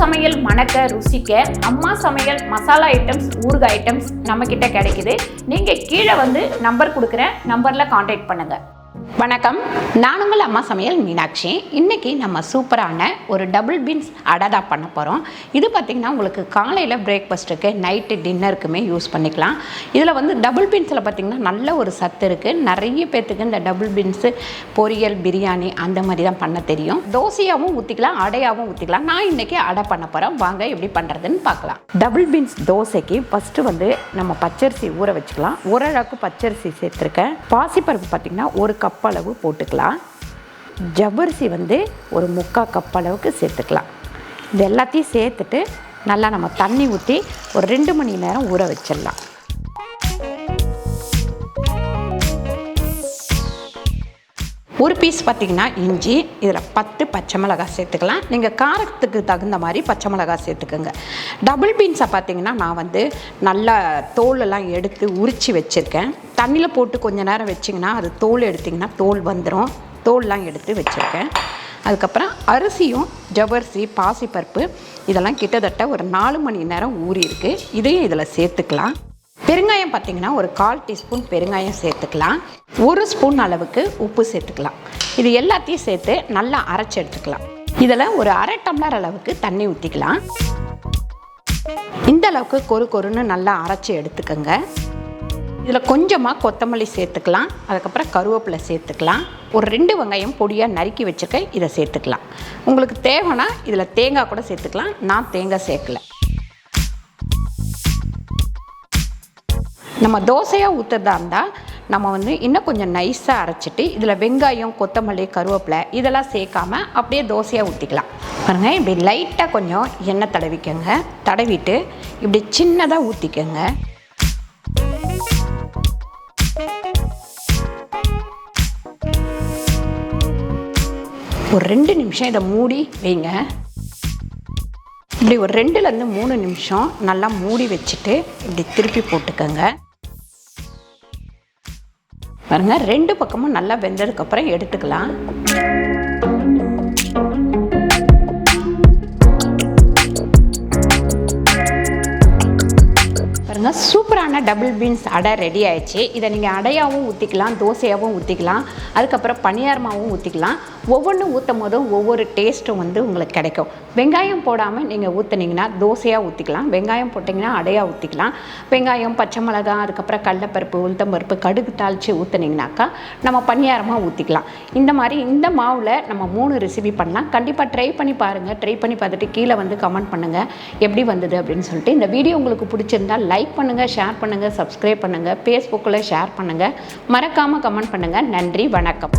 சமையல் மணக்க ருசிக்க அம்மா சமையல் மசாலா ஐட்டம்ஸ் ஊறுகாய் ஐட்டம்ஸ் நம்ம கிட்ட கிடைக்குது. நீங்க கீழே வந்து நம்பர் கொடுக்குறேன், நம்பர்ல கான்டாக்ட் பண்ணுங்க. வணக்கம், நான் உங்கள் அம்மா சமையல் மீனாட்சி. இன்றைக்கி நம்ம சூப்பரான ஒரு டபுள் பீன்ஸ் அடை தான் பண்ண போகிறோம். இது பார்த்திங்கன்னா உங்களுக்கு காலையில் பிரேக்ஃபாஸ்ட்டுக்கு நைட்டு டின்னருக்குமே யூஸ் பண்ணிக்கலாம். இதில் வந்து டபுள் பீன்ஸில் பார்த்திங்கன்னா நல்ல ஒரு சத்து இருக்குது. நிறைய பேர்த்துக்கு இந்த டபுள் பீன்ஸு பொரியல் பிரியாணி அந்த மாதிரி தான் பண்ண தெரியும். தோசையாகவும் ஊற்றிக்கலாம், அடையாகவும் ஊற்றிக்கலாம். நான் இன்றைக்கி அடை பண்ண போகிறேன். வாங்க எப்படி பண்ணுறதுன்னு பார்க்கலாம். டபுள் பீன்ஸ் தோசைக்கு ஃபஸ்ட்டு வந்து நம்ம பச்சரிசி ஊற வச்சுக்கலாம். ஒரு அளவுக்கு பச்சரிசி சேர்த்துருக்கேன். பாசிப்பருப்பு பார்த்திங்கன்னா ஒரு கப் அளவு போட்டுக்கலாம். ஜவ்வரிசி வந்து ஒரு 3/4 கப் அளவுக்கு சேர்த்துக்கலாம். இது எல்லாத்தையும் சேர்த்துட்டு நல்லா நம்ம தண்ணி ஊற்றி ஒரு 2 மணி நேரம் ஊற வச்சிடலாம். ஒரு பீஸ் பார்த்திங்கன்னா இஞ்சி, இதில் 10 பச்சை மிளகாய் சேர்த்துக்கலாம். நீங்கள் காரத்துக்கு தகுந்த மாதிரி பச்சை மிளகாய் சேர்த்துக்கோங்க. டபுள் பீன்ஸை பார்த்திங்கன்னா நான் வந்து நல்லா தோலெல்லாம் எடுத்து உரித்து வச்சுருக்கேன். தண்ணியில் போட்டு கொஞ்சம் நேரம் வச்சிங்கன்னா அது தோல் எடுத்திங்கன்னா தோல் வந்துடும். தோல்லாம் எடுத்து வச்சுருக்கேன். அதுக்கப்புறம் அரிசியும் ஜவ்வரிசி பாசிப்பருப்பு இதெல்லாம் கிட்டத்தட்ட ஒரு 4 மணி நேரம் ஊறி இருக்குது. இதையும் இதில் சேர்த்துக்கலாம். பெருங்காயம் பார்த்திங்கன்னா ஒரு 1/4 டீஸ்பூன் பெருங்காயம் சேர்த்துக்கலாம். 1 ஸ்பூன் அளவுக்கு உப்பு சேர்த்துக்கலாம். இது எல்லாத்தையும் சேர்த்து நல்லா அரைச்சி எடுத்துக்கலாம். இதில் ஒரு 1/2 டம்ளர் அளவுக்கு தண்ணி ஊற்றிக்கலாம். இந்த அளவுக்கு கொருன்னு நல்லா அரைச்சி எடுத்துக்கோங்க. இதில் கொஞ்சமாக கொத்தமல்லி சேர்த்துக்கலாம். அதுக்கப்புறம் கருவேப்பிலை சேர்த்துக்கலாம். ஒரு 2 வெங்காயம் பொடியாக நறுக்கி வச்சுருக்கேன், இதை சேர்த்துக்கலாம். உங்களுக்கு தேவைன்னா இதில் தேங்காய் கூட சேர்த்துக்கலாம். நான் தேங்காய் சேர்க்கலை. நம்ம தோசையாக ஊற்றுறதா இருந்தால் நம்ம வந்து இன்னும் கொஞ்சம் நைஸாக அரைச்சிட்டு இதில் வெங்காயம் கொத்தமல்லி கருவேப்பிலை இதெல்லாம் சேர்க்காமல் அப்படியே தோசையாக ஊற்றிக்கலாம். பாருங்கள், இப்படி லைட்டாக கொஞ்சம் எண்ணெய் தடவிக்கோங்க. தடவிட்டு இப்படி சின்னதாக ஊற்றிக்கோங்க. ஒரு 2 நிமிஷம் இதை மூடி வைங்க. இப்படி ஒரு 2லேருந்து 3 நிமிஷம் நல்லா மூடி வச்சுட்டு இப்படி திருப்பி போட்டுக்கோங்க. பாருங்க, 2 பக்கமும் நல்லா வெந்ததுக்கப்புறம் எடுத்துக்கலாம். பாருங்கள், சூப்பரான டபுள் பீன்ஸ் அடை ரெடி ஆயிடுச்சு. இதை நீங்கள் அடையாகவும் ஊற்றிக்கலாம், தோசையாகவும் ஊற்றிக்கலாம், அதுக்கப்புறம் பனியாரமாகவும் ஊற்றிக்கலாம். ஒவ்வொன்றும் ஊற்றும் போதும் ஒவ்வொரு டேஸ்ட்டும் வந்து உங்களுக்கு கிடைக்கும். வெங்காயம் போடாமல் நீங்கள் ஊற்றுனீங்கன்னா தோசையாக ஊற்றிக்கலாம். வெங்காயம் போட்டிங்கன்னா அடையாக ஊற்றிக்கலாம். வெங்காயம் பச்சை மிளகாய் அதுக்கப்புறம் கடலைப்பருப்பு உளுத்தம்பருப்பு கடுகு தாளித்து ஊற்றுனீங்கனாக்கா நம்ம பனியாரமாக ஊற்றிக்கலாம். இந்த மாதிரி இந்த மாவில் நம்ம 3 ரெசிபி பண்ணலாம். கண்டிப்பாக ட்ரை பண்ணி பாருங்கள். ட்ரை பண்ணி பார்த்துட்டு கீழே வந்து கமெண்ட் பண்ணுங்கள் எப்படி வந்தது அப்படின்னு சொல்லிட்டு. இந்த வீடியோ உங்களுக்கு பிடிச்சிருந்தால் லைக் பண்ணுங்கள், ஷேர் பண்ணுங்கள், சப்ஸ்கிரைப் பண்ணுங்கள், ஃபேஸ்புக்கில் ஷேர் பண்ணுங்கள், மறக்காமல் கமெண்ட் பண்ணுங்கள். நன்றி, வணக்கம்.